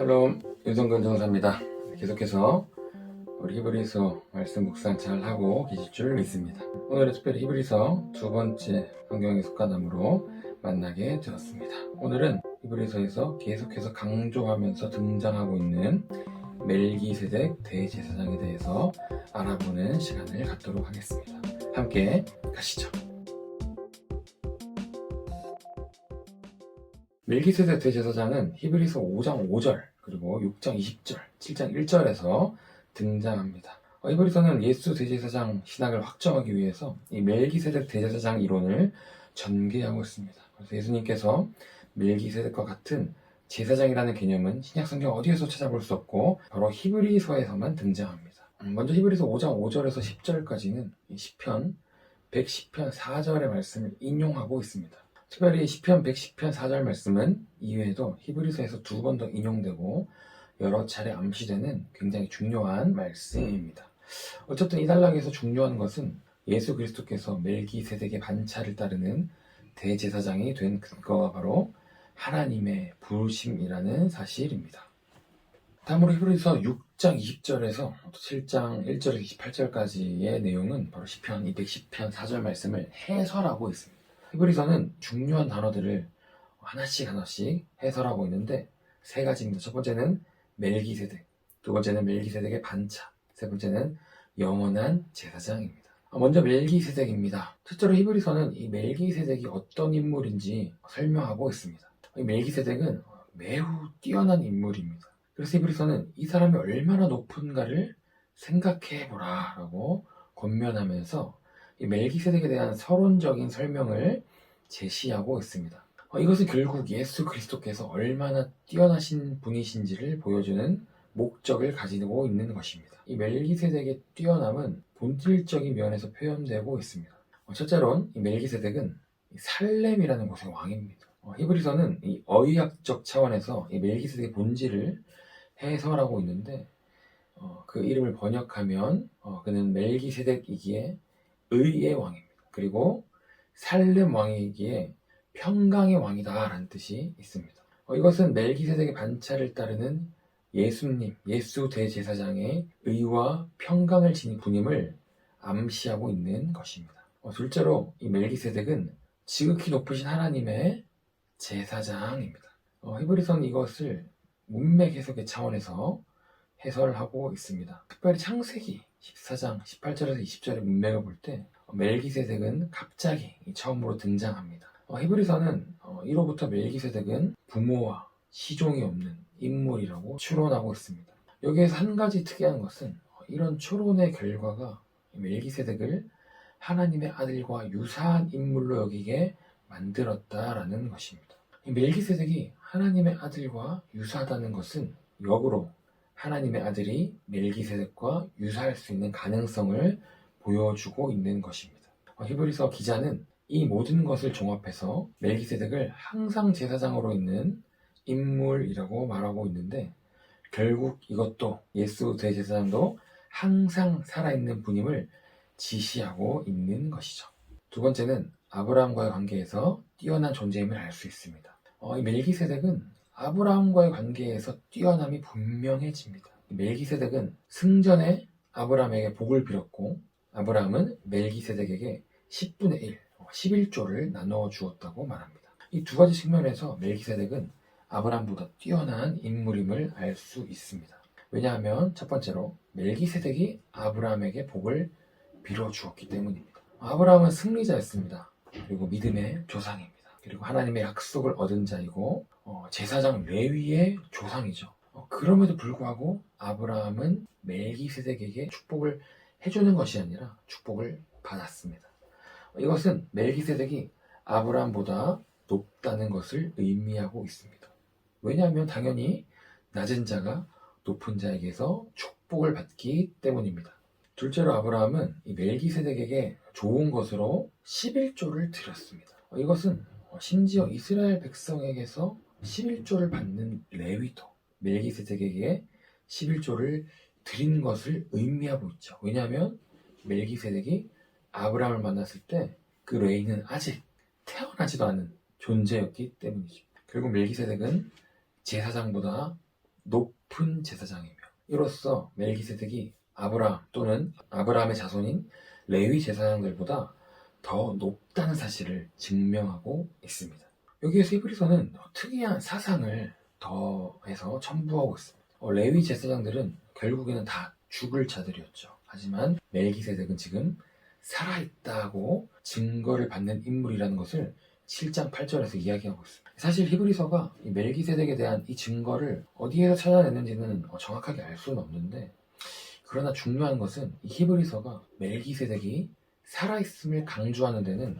샬롬, 윤성근 전사입니다. 계속해서 우리 히브리서 말씀 묵상 잘 하고 계실 줄 믿습니다. 오늘은 특별히 히브리서 두 번째 성경의 습관함으로 만나게 되었습니다. 오늘은 히브리서에서 계속해서 강조하면서 등장하고 있는 멜기세덱 대제사장에 대해서 알아보는 시간을 갖도록 하겠습니다. 함께 가시죠. 멜기세덱 대제사장은 히브리서 5장 5절 그리고 6장 20절, 7장 1절에서 등장합니다. 히브리서는 예수 대제사장 신학을 확정하기 위해서 이 멜기세덱 대제사장 이론을 전개하고 있습니다. 그래서 예수님께서 멜기세덱과 같은 제사장이라는 개념은 신약성경 어디에서 찾아볼 수 없고 바로 히브리서에서만 등장합니다. 먼저 히브리서 5장 5절에서 10절까지는 시편 110편 4절의 말씀을 인용하고 있습니다. 특별히 시편 110편 4절 말씀은 이외에도 히브리서에서 두 번 더 인용되고 여러 차례 암시되는 굉장히 중요한 말씀입니다. 어쨌든 이 단락에서 중요한 것은 예수 그리스도께서 멜기세덱의 반차를 따르는 대제사장이 된 근거가 바로 하나님의 부르심이라는 사실입니다. 다음으로 히브리서 6장 20절에서 7장 1절에서 28절까지의 내용은 바로 시편 210편 4절 말씀을 해설하고 있습니다. 히브리서는 중요한 단어들을 하나씩 해설하고 있는데 세 가지입니다. 첫 번째는 멜기세덱, 두 번째는 멜기세덱의 반차, 세 번째는 영원한 제사장입니다. 먼저 멜기세덱입니다. 첫째로 히브리서는 이 멜기세덱이 어떤 인물인지 설명하고 있습니다. 이 멜기세덱은 매우 뛰어난 인물입니다. 그래서 히브리서는 이 사람이 얼마나 높은가를 생각해보라 라고 권면하면서 이 멜기세덱에 대한 서론적인 설명을 제시하고 있습니다. 이것은 결국 예수 그리스도께서 얼마나 뛰어나신 분이신지를 보여주는 목적을 가지고 있는 것입니다. 이 멜기세덱의 뛰어남은 본질적인 면에서 표현되고 있습니다. 첫째로는 이 멜기세덱은 살렘이라는 곳의 왕입니다. 히브리서는 이 어의학적 차원에서 이 멜기세덱의 본질을 해설하고 있는데 그 이름을 번역하면 그는 멜기세덱이기에 의의 왕입니다. 그리고 살렘 왕이기에 평강의 왕이다 라는 뜻이 있습니다. 이것은 멜기세덱의 반차를 따르는 예수님, 예수 대제사장의 의와 평강을 지닌 분임을 암시하고 있는 것입니다. 둘째로 이 멜기세덱은 지극히 높으신 하나님의 제사장입니다. 히브리서는 이것을 문맥 해석의 차원에서 해설하고 있습니다. 특별히 창세기 14장 18절에서 20절의 문맥을 볼 때 멜기세덱은 갑자기 처음으로 등장합니다. 히브리서는 1호부터 멜기세덱은 부모와 시종이 없는 인물이라고 추론하고 있습니다. 여기에서 한 가지 특이한 것은 이런 추론의 결과가 멜기세덱을 하나님의 아들과 유사한 인물로 여기게 만들었다라는 것입니다. 멜기세덱이 하나님의 아들과 유사하다는 것은 역으로 하나님의 아들이 멜기세덱과 유사할 수 있는 가능성을 보여주고 있는 것입니다. 히브리서 기자는 이 모든 것을 종합해서 멜기세덱을 항상 제사장으로 있는 인물이라고 말하고 있는데 결국 이것도 예수 대제사장도 항상 살아있는 분임을 지시하고 있는 것이죠. 두 번째는 아브라함과의 관계에서 뛰어난 존재임을 알 수 있습니다. 이 멜기세덱은 아브라함과의 관계에서 뛰어남이 분명해집니다. 멜기세덱은 승전에 아브라함에게 복을 빌었고 아브라함은 멜기세덱에게 10분의 1, 11조를 나누어 주었다고 말합니다. 이 두 가지 측면에서 멜기세덱은 아브라함보다 뛰어난 인물임을 알 수 있습니다. 왜냐하면 첫 번째로 멜기세덱이 아브라함에게 복을 빌어주었기 때문입니다. 아브라함은 승리자였습니다. 그리고 믿음의 조상입니다. 그리고 하나님의 약속을 얻은 자이고 제사장 레위의 조상이죠. 그럼에도 불구하고 아브라함은 멜기세덱에게 축복을 해주는 것이 아니라 축복을 받았습니다. 이것은 멜기세덱이 아브라함보다 높다는 것을 의미하고 있습니다. 왜냐하면 당연히 낮은 자가 높은 자에게서 축복을 받기 때문입니다. 둘째로 아브라함은 이 멜기세덱에게 좋은 것으로 11조를 드렸습니다. 이것은 심지어 이스라엘 백성에게서 11조를 받는 레위도 멜기세덱에게 11조를 드린 것을 의미하고 있죠. 왜냐하면 멜기세덱이 아브라함을 만났을 때 그 레위는 아직 태어나지도 않은 존재였기 때문이죠. 결국 멜기세덱은 제사장보다 높은 제사장이며 이로써 멜기세덱이 아브라함 또는 아브라함의 자손인 레위 제사장들보다 더 높다는 사실을 증명하고 있습니다. 여기에서 히브리서는 특이한 사상을 더해서 첨부하고 있습니다. 레위 제사장들은 결국에는 다 죽을 자들이었죠. 하지만 멜기세덱은 지금 살아있다고 증거를 받는 인물이라는 것을 7장 8절에서 이야기하고 있습니다. 사실 히브리서가 이 멜기세덱에 대한 이 증거를 어디에서 찾아냈는지는 정확하게 알 수는 없는데, 그러나 중요한 것은 이 히브리서가 멜기세덱이 살아있음을 강조하는 데는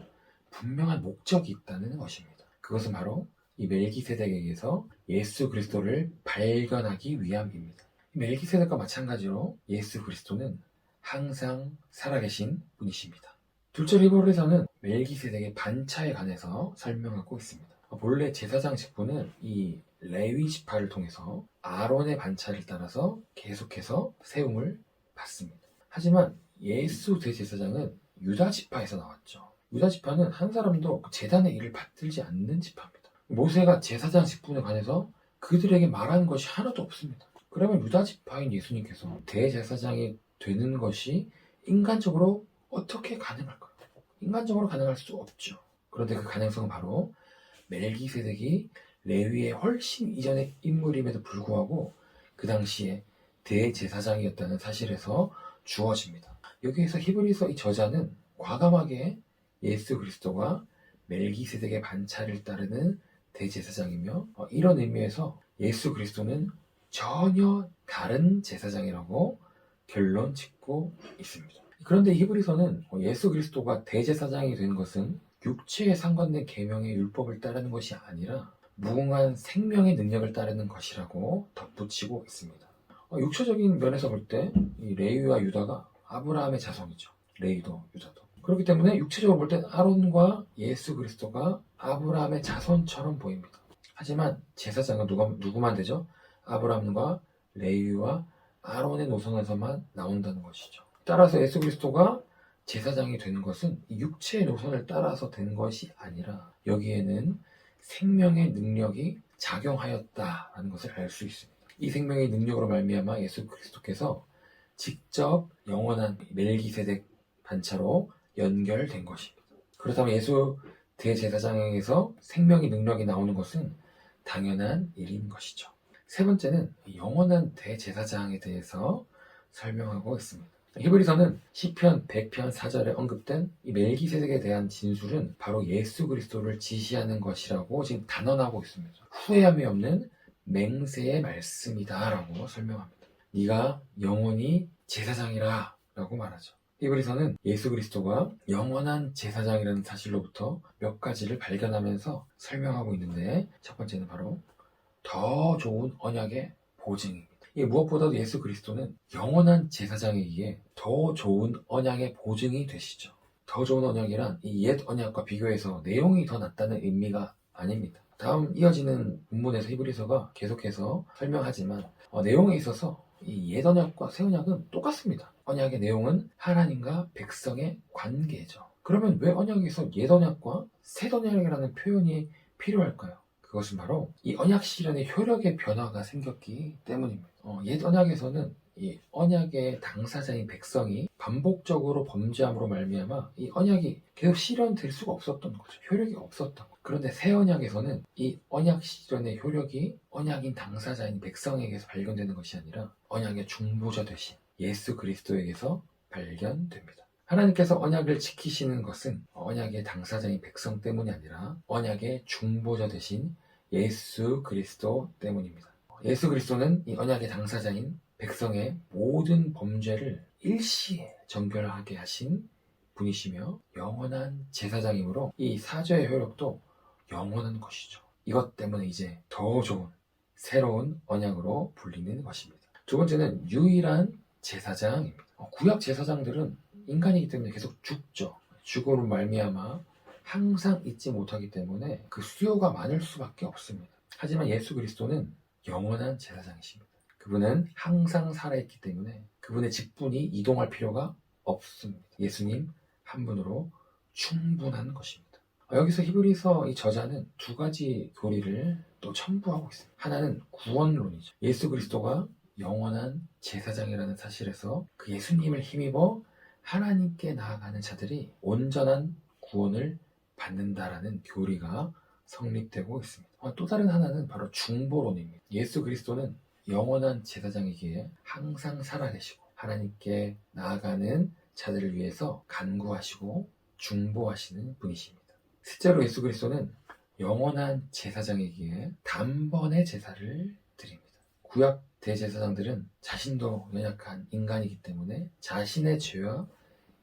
분명한 목적이 있다는 것입니다. 그것은 바로 이 멜기세덱에게서 예수 그리스도를 발견하기 위함입니다. 멜기세덱과 마찬가지로 예수 그리스도는 항상 살아계신 분이십니다. 둘째로 히브리서는 멜기세덱의 반차에 관해서 설명하고 있습니다. 본래 제사장 직분은 이 레위 지파를 통해서 아론의 반차를 따라서 계속해서 세움을 받습니다. 하지만 예수 대제사장은 유다 지파에서 나왔죠. 유다 지파는 한 사람도 제단의 일을 받들지 않는 지파입니다. 모세가 제사장 직분에 관해서 그들에게 말한 것이 하나도 없습니다. 그러면 유다 지파인 예수님께서 대제사장이 되는 것이 인간적으로 어떻게 가능할까요? 인간적으로 가능할 수 없죠. 그런데 그 가능성은 바로 멜기세덱이 레위의 훨씬 이전의 인물임에도 불구하고 그 당시에 대제사장이었다는 사실에서 주어집니다. 여기에서 히브리서 이 저자는 과감하게 예수 그리스도가 멜기세덱의 반차를 따르는 대제사장이며 이런 의미에서 예수 그리스도는 전혀 다른 제사장이라고 결론 짓고 있습니다. 그런데 히브리서는 예수 그리스도가 대제사장이 된 것은 육체에 상관된 계명의 율법을 따르는 것이 아니라 무궁한 생명의 능력을 따르는 것이라고 덧붙이고 있습니다. 육체적인 면에서 볼 때 이 레위와 유다가 아브라함의 자손이죠. 레위도 유다도. 그렇기 때문에 육체적으로 볼 때 아론과 예수 그리스도가 아브라함의 자손처럼 보입니다. 하지만 제사장은 누구만 되죠? 아브라함과 레위와 아론의 노선에서만 나온다는 것이죠. 따라서 예수 그리스도가 제사장이 되는 것은 육체의 노선을 따라서 된 것이 아니라 여기에는 생명의 능력이 작용하였다라는 것을 알 수 있습니다. 이 생명의 능력으로 말미암아 예수 그리스도께서 직접 영원한 멜기세덱 반차로 연결된 것입니다. 그렇다면 예수 대제사장에게서 생명의 능력이 나오는 것은 당연한 일인 것이죠. 세 번째는 영원한 대제사장에 대해서 설명하고 있습니다. 히브리서는 시편 100편 4절에 언급된 이 멜기세덱에 대한 진술은 바로 예수 그리스도를 지시하는 것이라고 지금 단언하고 있습니다. 후회함이 없는 맹세의 말씀이다 라고 설명합니다. 네가 영원히 제사장이라 라고 말하죠. 히브리서는 예수 그리스도가 영원한 제사장이라는 사실로부터 몇 가지를 발견하면서 설명하고 있는데, 첫 번째는 바로 더 좋은 언약의 보증입니다. 무엇보다도 예수 그리스도는 영원한 제사장이기에 더 좋은 언약의 보증이 되시죠. 더 좋은 언약이란 이 옛 언약과 비교해서 내용이 더 낫다는 의미가 아닙니다. 다음 이어지는 본문에서 히브리서가 계속해서 설명하지만 내용에 있어서 이 옛 언약과 새 언약은 똑같습니다. 언약의 내용은 하나님과 백성의 관계죠. 그러면 왜 언약에서 옛 언약과 새 언약이라는 표현이 필요할까요? 그것은 바로 이 언약 실현의 효력의 변화가 생겼기 때문입니다. 옛 언약에서는 이 언약의 당사자인 백성이 반복적으로 범죄함으로 말미암아 이 언약이 계속 실현될 수가 없었던 거죠. 효력이 없었던 거죠. 그런데 새 언약에서는 이 언약 실현의 효력이 언약인 당사자인 백성에게서 발견되는 것이 아니라 언약의 중보자 되신 예수 그리스도에게서 발견됩니다. 하나님께서 언약을 지키시는 것은 언약의 당사자인 백성 때문이 아니라 언약의 중보자 되신 예수 그리스도 때문입니다. 예수 그리스도는 이 언약의 당사자인 백성의 모든 범죄를 일시에 정결하게 하신 분이시며 영원한 제사장이므로 이 사죄의 효력도 영원한 것이죠. 이것 때문에 이제 더 좋은 새로운 언약으로 불리는 것입니다. 두 번째는 유일한 제사장입니다. 구약 제사장들은 인간이기 때문에 계속 죽죠. 죽음으로 말미암아 항상 잊지 못하기 때문에 그 수요가 많을 수밖에 없습니다. 하지만 예수 그리스도는 영원한 제사장이십니다. 그분은 항상 살아있기 때문에 그분의 직분이 이동할 필요가 없습니다. 예수님 한 분으로 충분한 것입니다. 여기서 히브리서 이 저자는 두 가지 교리를 또 첨부하고 있습니다. 하나는 구원론이죠. 예수 그리스도가 영원한 제사장이라는 사실에서 그 예수님을 힘입어 하나님께 나아가는 자들이 온전한 구원을 받는다라는 교리가 성립되고 있습니다. 또 다른 하나는 바로 중보론입니다. 예수 그리스도는 영원한 제사장이기에 항상 살아계시고 하나님께 나아가는 자들을 위해서 간구하시고 중보하시는 분이십니다. 실제로 예수 그리스도는 영원한 제사장이기에 단번에 제사를 드립니다. 구약 대제사장들은 자신도 연약한 인간이기 때문에 자신의 죄와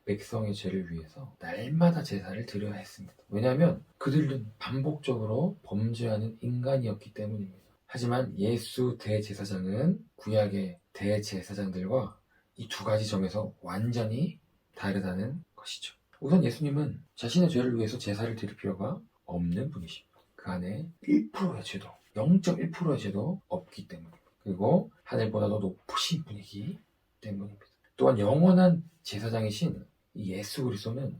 백성의 죄를 위해서 날마다 제사를 드려야 했습니다. 왜냐하면 그들은 반복적으로 범죄하는 인간이었기 때문입니다. 하지만 예수 대제사장은 구약의 대제사장들과 이 두 가지 점에서 완전히 다르다는 것이죠. 우선 예수님은 자신의 죄를 위해서 제사를 드릴 필요가 없는 분이십니다. 그 안에 1%의 죄도, 0.1%의 죄도 없기 때문입니다. 그리고 하늘보다도 높으신 분이기 때문입니다. 또한 영원한 제사장이신 예수 그리스도는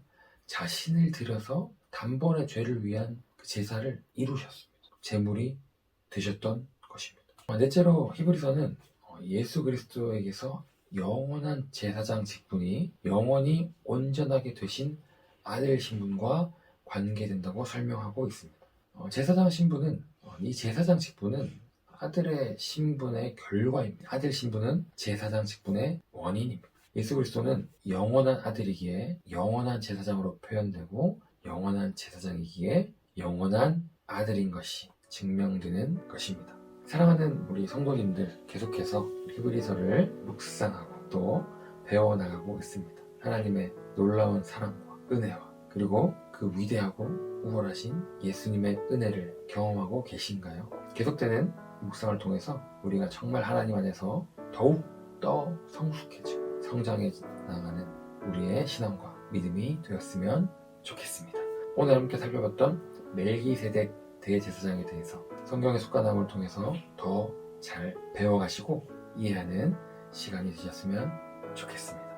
자신을 들여서 단번에 죄를 위한 그 제사를 이루셨습니다. 제물이 되셨던 것입니다. 넷째로 히브리서는 예수 그리스도에게서 영원한 제사장 직분이 영원히 온전하게 되신 아들 신분과 관계된다고 설명하고 있습니다. 제사장 신분은 이 제사장 직분은 아들의 신분의 결과입니다. 아들 신분은 제사장 직분의 원인입니다. 예수 그리스도는 영원한 아들이기에 영원한 제사장으로 표현되고 영원한 제사장이기에 영원한 아들인 것이 증명되는 것입니다. 사랑하는 우리 성도님들, 계속해서 히브리서를 묵상하고 또 배워나가고 있습니다. 하나님의 놀라운 사랑과 은혜와 그리고 그 위대하고 우월하신 예수님의 은혜를 경험하고 계신가요? 계속되는 묵상을 통해서 우리가 정말 하나님 안에서 더욱 더 성숙해지고 성장해 나가는 우리의 신앙과 믿음이 되었으면 좋겠습니다. 오늘 함께 살펴봤던 멜기세덱 대제사장에 대해서 성경의 숫가나무를 통해서 더 잘 배워가시고 이해하는 시간이 되셨으면 좋겠습니다.